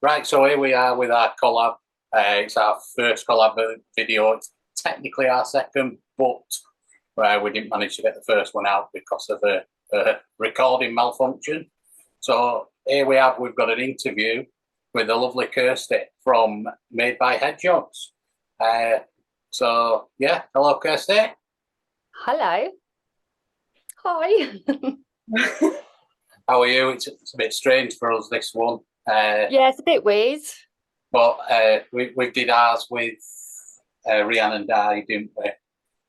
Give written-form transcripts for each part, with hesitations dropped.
Right, so here we are with our collab. It's our first collab video. It's technically our second, but we didn't manage to get the first one out because of a recording malfunction. So here we've got an interview with the lovely Kirsty from Made by Hedgehogs. So yeah, hello Kirsty. Hello. Hi. How are you? It's a bit strange for us, this one. Yeah, it's a bit weird. But we did ours with Rianne and Di, didn't we?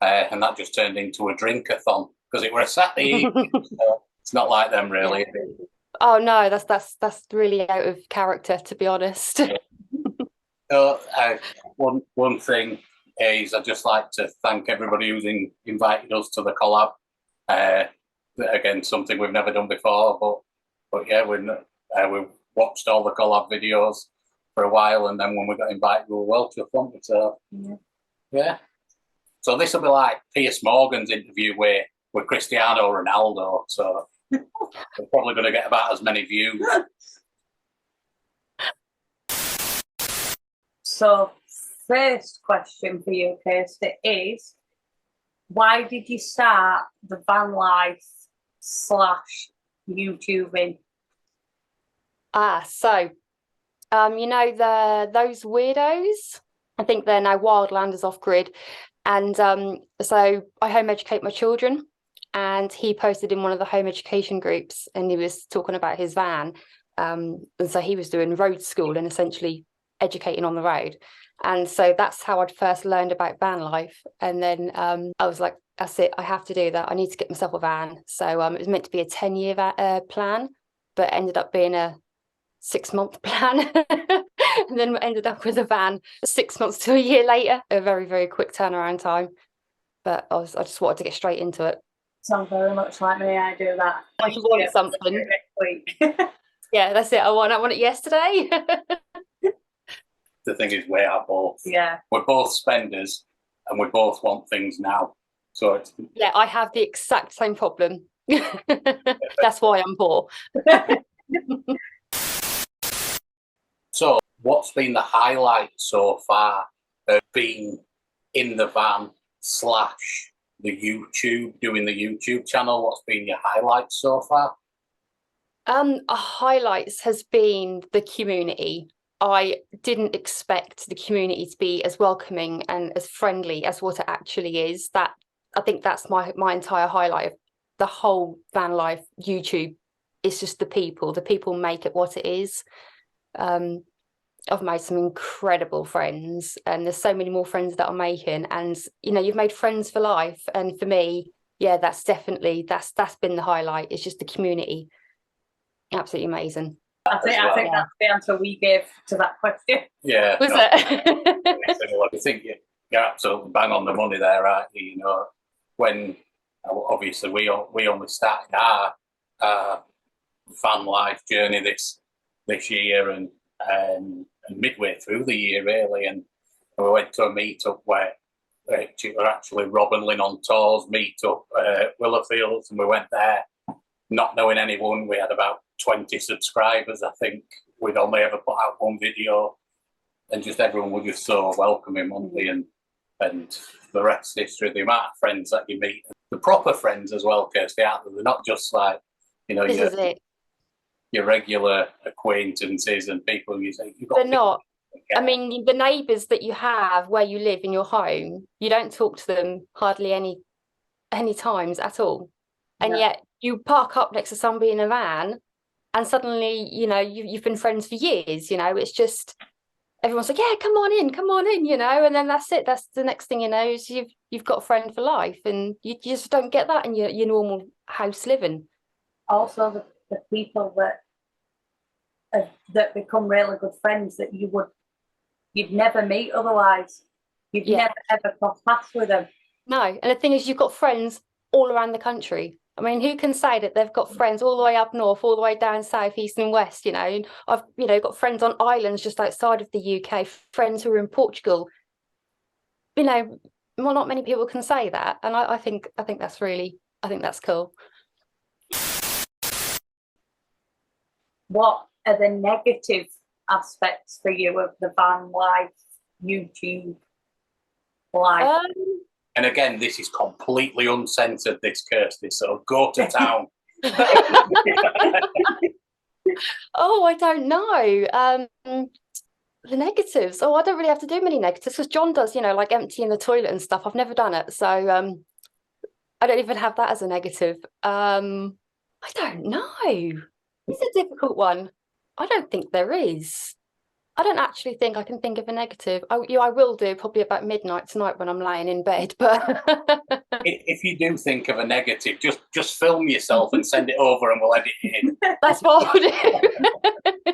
And that just turned into a drink-a-thon because it were a Saturday evening. So it's not like them, really. Yeah. Oh no, that's really out of character, to be honest. So one thing is I'd just like to thank everybody who's invited us to the collab. Again, something we've never done before, but yeah, we've watched all the collab videos for a while, and then when we got invited, we were well chuffed, weren't we? So yeah. So this will be like Piers Morgan's interview with Cristiano Ronaldo. So we're probably going to get about as many views. So, first question for you, Kirsty, is why did you start the van life / YouTubing? So you know those weirdos? I think they're now wildlanders off grid. And so I home educate my children, and he posted in one of the home education groups, and he was talking about his van. And so he was doing road school and essentially educating on the road. And so that's how I'd first learned about van life. And then I was like, that's it, I have to do that. I need to get myself a van. So it was meant to be a 10-year plan, but ended up being a 6-month plan. And then ended up with a van 6 months to a year later. A very, very quick turnaround time. But I just wanted to get straight into it. Sounds very much like me. I do that. I just want something. Next week. Yeah, that's it. I want it yesterday. The thing is, we are both. Yeah. We're both spenders, and we both want things now. So it's yeah, I have the exact same problem. That's why I'm poor. So, what's been the highlight so far of being in the van / the YouTube, doing the YouTube channel? What's been your highlights so far? Highlights has been the community. I didn't expect the community to be as welcoming and as friendly as what it actually is. That I think that's my entire highlight of the whole van life YouTube. It's just the people. The people make it what it is. I've made some incredible friends, and there's so many more friends that I'm making. And you know, you've made friends for life. And for me, yeah, that's definitely that's been the highlight. It's just the community. Absolutely amazing. I think that's the answer we gave to that question. Yeah. Was it? I think you're absolutely bang on the money there, aren't you? You know, when obviously we only started our fan life journey this year, and midway through the year really, and we went to a meetup where we were actually Robin Lynn on tours meetup, Willowfields, and we went there not knowing anyone. We had about 20 subscribers. I think we'd only ever put out one video, and just everyone was just so welcoming, weren't they? And the rest is history. The amount of friends that you meet, the proper friends as well, Kirsty, aren't they? They're not just like, you know, This is it. Your regular acquaintances and people you say you've got. They're not. I mean, the neighbours that you have where you live in your home, you don't talk to them hardly any times at all. And yet you park up next to somebody in a van, and suddenly, you know, you've been friends for years. You know, it's just everyone's like, yeah, come on in, you know, and then that's it. That's the next thing you know is you've got a friend for life, and you just don't get that in your normal house living. Also, the people that become really good friends that you'd never meet otherwise. You'd never ever cross paths with them. No, and the thing is, you've got friends all around the country. I mean, who can say that they've got friends all the way up north, all the way down south, east and west? You know, and I've got friends on islands just outside of the UK, friends who are in Portugal. You know, well, not many people can say that, and I think that's cool. What are the negative aspects for you of the van life, YouTube life? And again, this is completely uncensored, this, Kirsty, so go to town. Oh, I don't know. The negatives. Oh, I don't really have to do many negatives because John does, you know, like emptying the toilet and stuff. I've never done it, so I don't even have that as a negative. I don't know. It's a difficult one. I don't think there is. I don't actually think I can think of a negative. I will do probably about midnight tonight when I'm laying in bed. But If you do think of a negative, just film yourself and send it over, and we'll edit it in. that's what I'll do.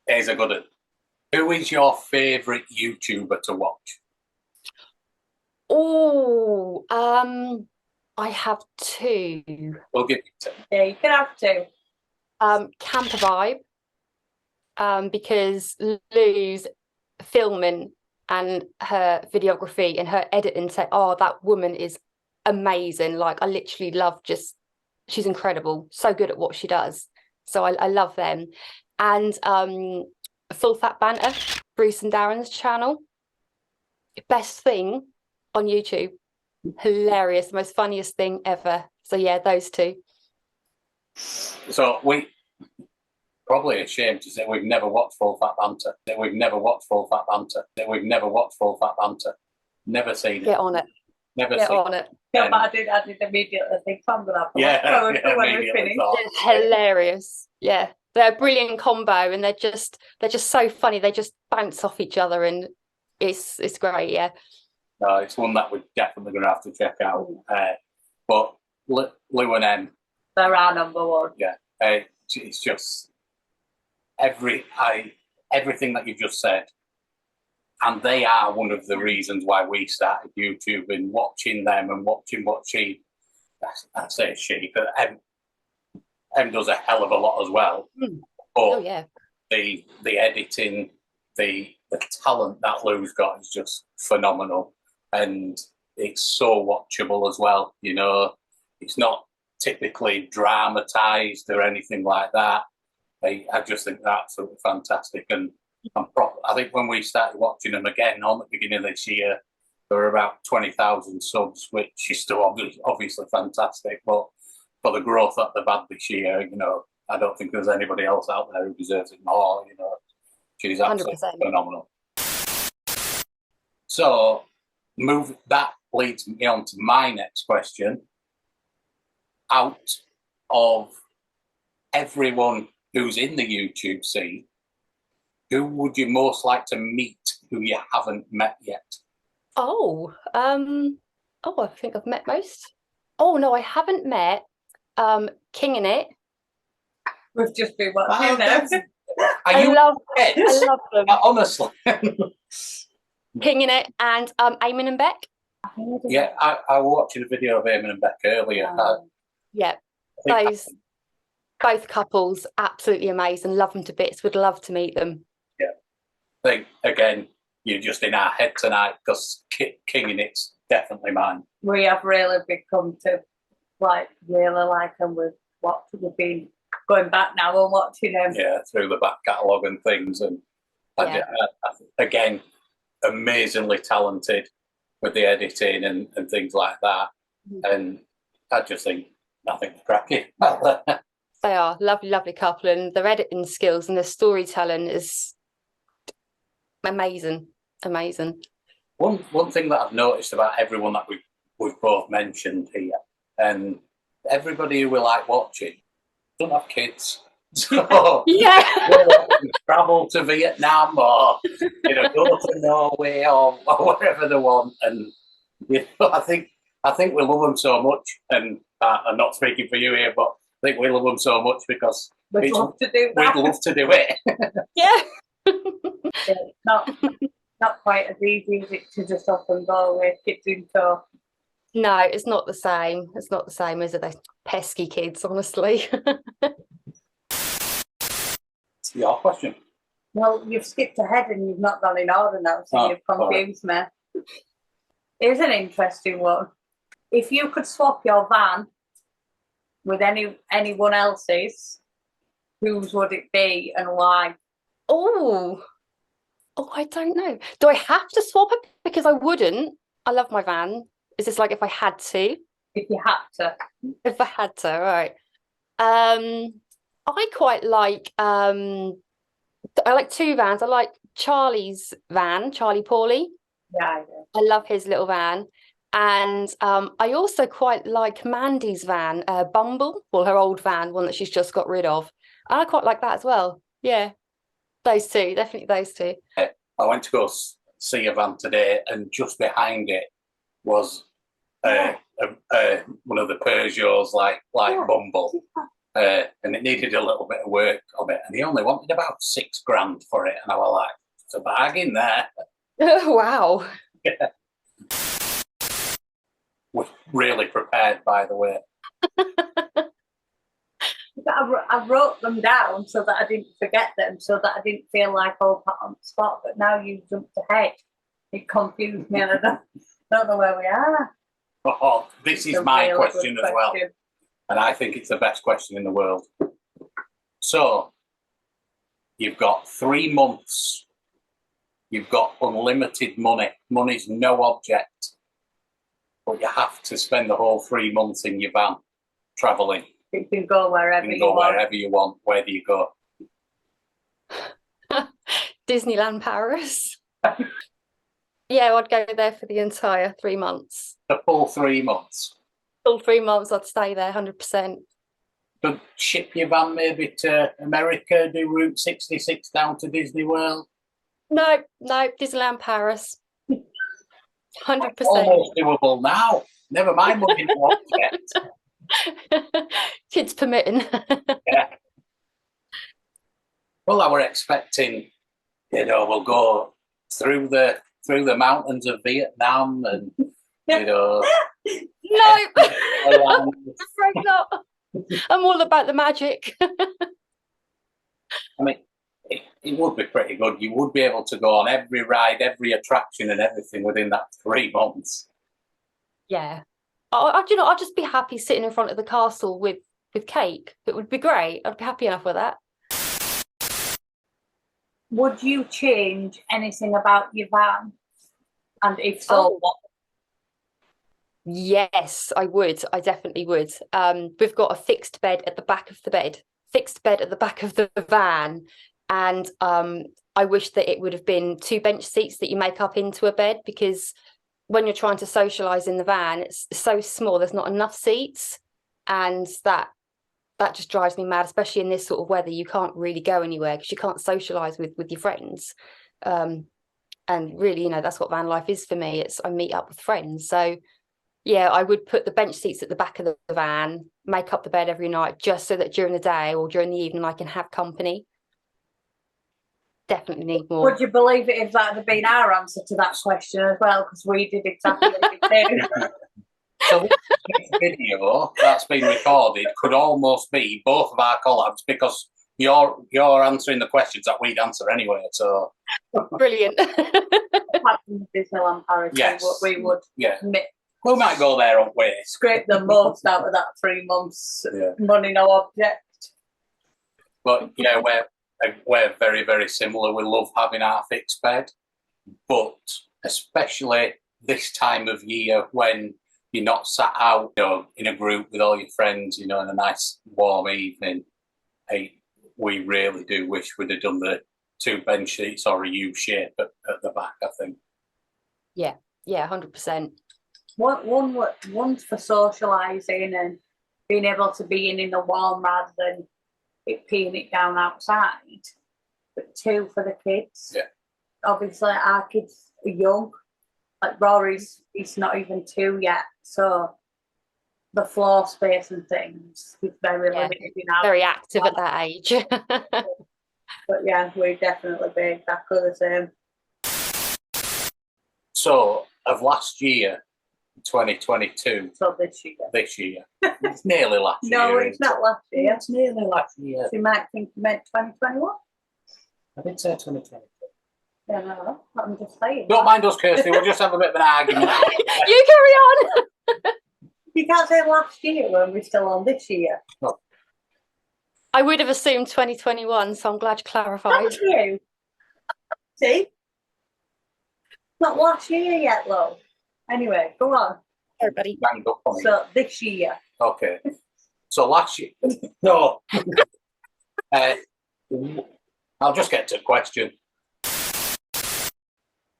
Here's a good one. Who is your favourite YouTuber to watch? Oh, I have two. We'll give you two. Yeah, you can have two. Camper Vibe, because Lou's filming and her videography and her editing that woman is amazing. Like, I literally love she's incredible, so good at what she does. So I love them. And Full Fat Banter, Bruce and Darren's channel, best thing on YouTube, hilarious, the most funniest thing ever. So yeah, those two. So we probably ashamed to say we've never watched Full Fat Banter. That we've never watched Full Fat Banter. That we've never watched Full Fat Banter. Never seen it. Get on it. Never Get seen on it. Yeah, but I did immediately think I'm gonna have to watch it when we finish. It's hilarious. Yeah, they're a brilliant combo, and they're just so funny. They just bounce off each other, and it's great. Yeah. No, it's one that we're definitely going to have to check out. But Lou and Em, They're our number one. yeah, it's just everything that you've just said, and they are one of the reasons why we started YouTube, and watching them and watching what I say she, but Em does a hell of a lot as well. Mm. But Oh yeah. the editing, the talent that Lou's got is just phenomenal, and it's so watchable as well. You know, it's not typically dramatized or anything like that. I just think they're absolutely fantastic, and I think when we started watching them again on the beginning of this year, there were about 20,000 subs, which is still obviously fantastic. But for the growth that they've had this year, you know, I don't think there's anybody else out there who deserves it more. You know, she's absolutely 100%. phenomenal. So that leads me on to my next question. Out of everyone who's in the YouTube scene, who would you most like to meet who you haven't met yet? I think I've met most. Oh no, I haven't met Kinging It. We've just been watching them. I love them. Honestly. Kinging It and Eamon and Beck. Yeah, I was watching a video of Eamon and Beck earlier. Yeah, those both couples, absolutely amazing. Love them to bits. Would love to meet them. Yeah, I think again, you're just in our head tonight because Kinging It's definitely mine. We have really become to really like them. We've been going back now and watching them. Yeah, through the back catalogue and things, and again, amazingly talented with the editing and things like that. And I just think nothing's cracking. They are lovely couple, and their editing skills and their storytelling is amazing. One thing that I've noticed about everyone that we've both mentioned here, and everybody who we like watching don't have kids. So yeah, travel to Vietnam or go to Norway or wherever they want, and I think we love them so much. And I'm not speaking for you here, but I think we love them so much because we'd love to do that. We'd love to do it. Yeah. It's not quite as easy as it to just off and go with kids in tow. No, it's not the same. It's not the same, is it? Those pesky kids, honestly. Your question. Well, you've skipped ahead and you've not gone in order now, so you've confused me. Here's an interesting one. If you could swap your van with anyone else's, whose would it be and why? Oh, I don't know. Do I have to swap it? Because I wouldn't. I love my van. Is this like if I had to? If you had to. If I had to, right. I quite like I like two vans. I like Charlie's van, Charlie Pauly. Yeah, I love his little van. And I also quite like Mandy's van, Bumble, well, her old van, one that she's just got rid of. I quite like that as well. Yeah, those two, definitely those two. I went to go see a van today, and just behind it was one of the Peugeots, like Bumble, and it needed a little bit of work on it, and he only wanted about £6,000 for it, and I was like, "It's a bargain there." Wow. Yeah. Was really prepared, by the way. I wrote them down so that I didn't forget them, so that I didn't feel like all put on the spot. But now you jumped ahead. It confused me, and I don't know where we are. Oh, this is my question as well, and I think it's the best question in the world. So, you've got 3 months. You've got unlimited money. Money's no object, but you have to spend the whole 3 months in your van travelling. You can go wherever you want. Wherever you want. Where do you go? Disneyland Paris. Yeah, I'd go there for the entire 3 months. The full 3 months. Full 3 months, I'd stay there 100%. But ship your van maybe to America, do Route 66 down to Disney World? No, Disneyland Paris. 100%. Almost doable now. Never mind money no object. Kids permitting. Yeah. Well, I were expecting, we'll go through the mountains of Vietnam and No, I'm afraid not. I'm all about the magic. I mean, it would be pretty good. You would be able to go on every ride, every attraction, and everything within that 3 months. Yeah. I'd just be happy sitting in front of the castle with cake. It would be great. I'd be happy enough with that. Would you change anything about your van? And if so, what? Yes, I would. I definitely would. We've got a fixed bed at the back of the van. And I wish that it would have been 2 bench seats that you make up into a bed, because when you're trying to socialise in the van, it's so small, there's not enough seats. And that just drives me mad, especially in this sort of weather. You can't really go anywhere because you can't socialise with your friends. And really, that's what van life is for me. I meet up with friends. So yeah, I would put the bench seats at the back of the van, make up the bed every night, just so that during the day or during the evening I can have company. Definitely need more. Would you believe it if that had been our answer to that question as well? Because we did exactly the same. So this video that's been recorded could almost be both of our collabs, because you're answering the questions that we'd answer anyway. So brilliant. Apart from Disneyland Paris, yes, we would. Yeah. We might go there, won't we? Scrape the most out of that 3 months. Yeah. Money no object. But yeah, we're very, very similar. We love having our fixed bed, but especially this time of year when you're not sat out, in a group with all your friends, in a nice warm evening. We really do wish we'd have done the 2 bench sheets or a U shape at the back, I think. Yeah, 100%. One's for socialising and being able to be in the warm rather than peeing it down outside. But 2 for the kids. Yeah. Obviously, our kids are young. Like Rory's, he's not even 2 yet. So the floor space and things is very limited. Very active at that age. But yeah, we'd definitely be exactly the same. So, of last year, 2022. So this year. It's nearly last year. No, it's not last year. It's nearly last year. So you might think you meant 2021. I did say 2022. Yeah, no, I'm just saying. Don't mind us, Kirsty. We'll just have a bit of an argument. You carry on. You can't say last year when we're still on this year. No. I would have assumed 2021, so I'm glad you clarified. Thank you. See? Not last year yet, love. Anyway, go on. Everybody. Banged up on it. So this year. Okay. So last year, no. I'll just get to the question.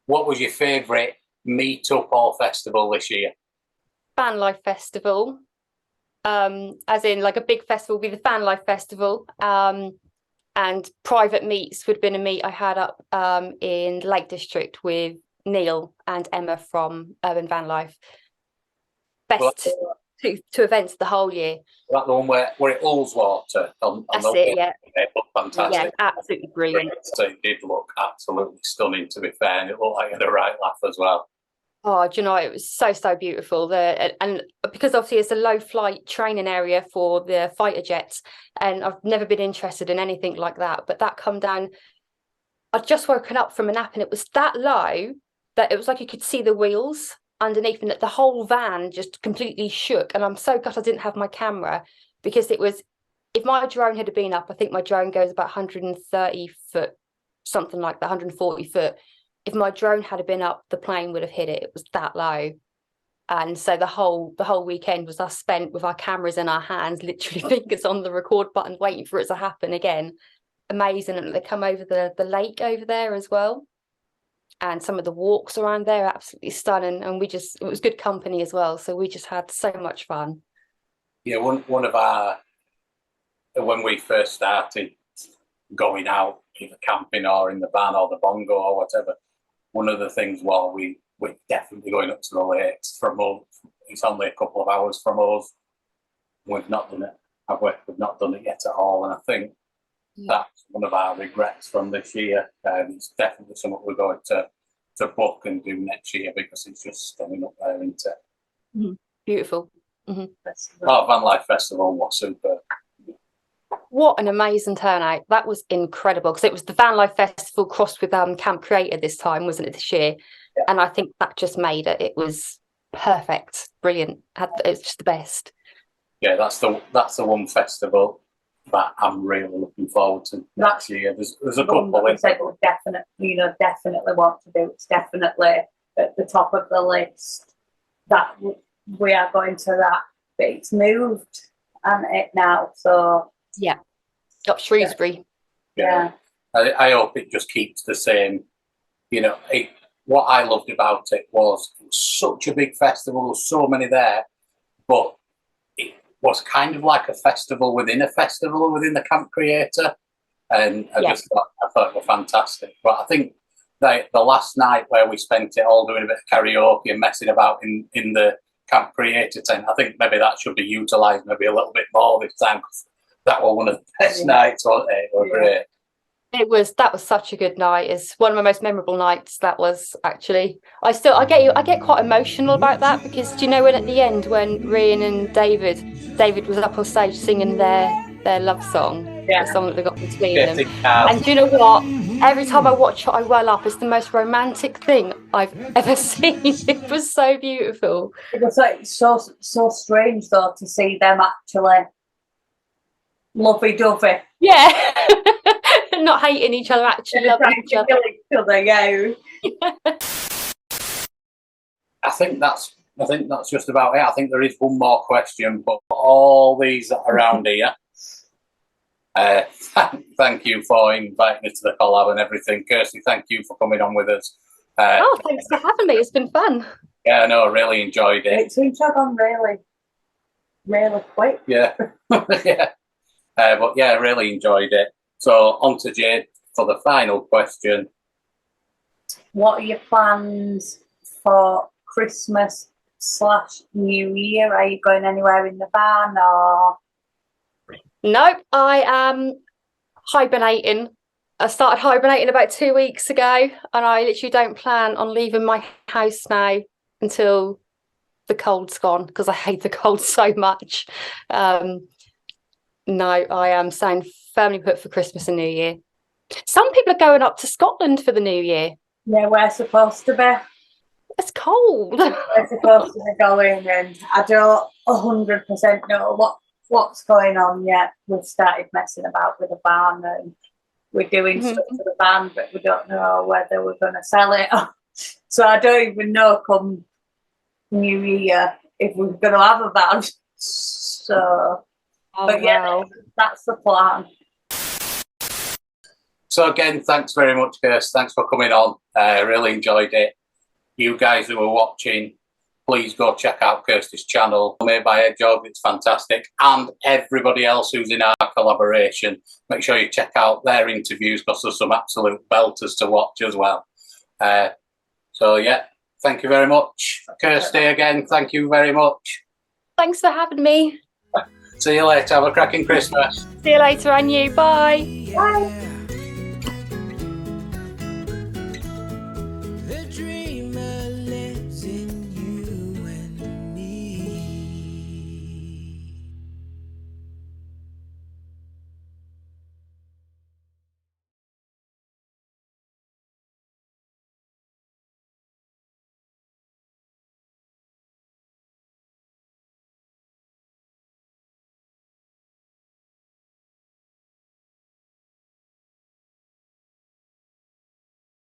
What was your favourite meet-up or festival this year? Fan Life Festival. As in like a big festival would be the Fan Life Festival. And private meets would have been a meet I had up in Lake District with Neil and Emma from Urban Van Life. Best two events the whole year. That the one where it Ullswater on That's the it, yeah. It looked fantastic. Yeah, absolutely brilliant. So it did look absolutely stunning, to be fair, and it looked like it had a right laugh as well. Oh, do you know, it was so beautiful. And because obviously it's a low flight training area for the fighter jets, and I've never been interested in anything like that. But that come down, I'd just woken up from a nap and it was that low that it was like you could see the wheels underneath, and the whole van just completely shook. And I'm so glad I didn't have my camera, because it was, if my drone had been up, I think my drone goes about 130 foot, something like that, 140 foot. If my drone had been up, the plane would have hit it. It was that low. And so the whole weekend was us spent with our cameras in our hands, literally fingers on the record button, waiting for it to happen again. Amazing. And they come over the lake over there as well. And some of the walks around there are absolutely stunning. And it was good company as well. So we just had so much fun. Yeah, one of our, when we first started going out, either camping or in the van or the bongo or whatever, one of the things we're definitely going up to the lakes from us. It's only a couple of hours from us. We've not done it. We've not done it yet at all. And I think that's one of our regrets from this year. It's definitely something we're going to book and do next year, because it's just stunning up there, isn't it? Mm-hmm. Beautiful. Mm-hmm. Oh, Van Life Festival was super. What an amazing turnout. That was incredible, because it was the Van Life Festival crossed with Camp Creator this time, wasn't it, this year? Yeah. And I think that just made it. It was perfect, brilliant. It's just the best. Yeah, that's the one festival that I'm really looking forward to next year. There's a couple we said we definitely want to do. It's definitely at the top of the list that we are going to that. But it's moved, and it now, so yeah, up Shrewsbury. Yeah. I hope it just keeps the same. What I loved about it was such a big festival. There was so many there, but it was kind of like a festival within a festival within the Camp Creator, and I thought it was fantastic. But I think the last night where we spent it all doing a bit of karaoke and messing about in the Camp Creator tent, I think maybe that should be utilised maybe a little bit more this time, because that was one of the best nights, wasn't it? It was great. That was such a good night. It's one of my most memorable nights. That was actually. I get quite emotional about that, because do you know when at the end when Ryan and David was up on stage singing their love song, the song that they got between them. And do you know what? Every time I watch it, I well up. It's the most romantic thing I've ever seen. It was so beautiful. It was like so strange though to see them actually lovey-dovey. Yeah. Not hating each other, actually loving each other. Yeah. I think that's just about it. I think there is one more question, but all these around here. Thank you for inviting us to the collab and everything. Kirsty, thank you for coming on with us. Thanks for having me. It's been fun. Yeah, no, I really enjoyed it. It seems to have gone really, really quick. Yeah. Yeah. But yeah, I really enjoyed it. So on to Jade for the final question. What are your plans for Christmas/New Year? Are you going anywhere in the van or? Nope, I am hibernating. I started hibernating about 2 weeks ago, and I literally don't plan on leaving my house now until the cold's gone, because I hate the cold so much. No, I am staying firmly put for Christmas and New Year. Some people are going up to Scotland for the New Year. Yeah, we're supposed to be. It's cold. We're supposed to be going, and I don't 100% know what what's going on yet. We've started messing about with the van and we're doing stuff for the van, but we don't know whether we're going to sell it. So I don't even know come New Year if we're going to have a van. So, but yeah, that's the plan. So again, thanks very much, Kirsty. Thanks for coming on. I really enjoyed it. You guys who are watching, please go check out Kirsty's channel, Made by Hedgehog. It's fantastic. And everybody else who's in our collaboration, make sure you check out their interviews because there's some absolute belters to watch as well. So yeah, thank you very much. Kirsty, again, thank you very much. Thanks for having me. See you later. Have a cracking Christmas. See you later, and you. Bye. Bye.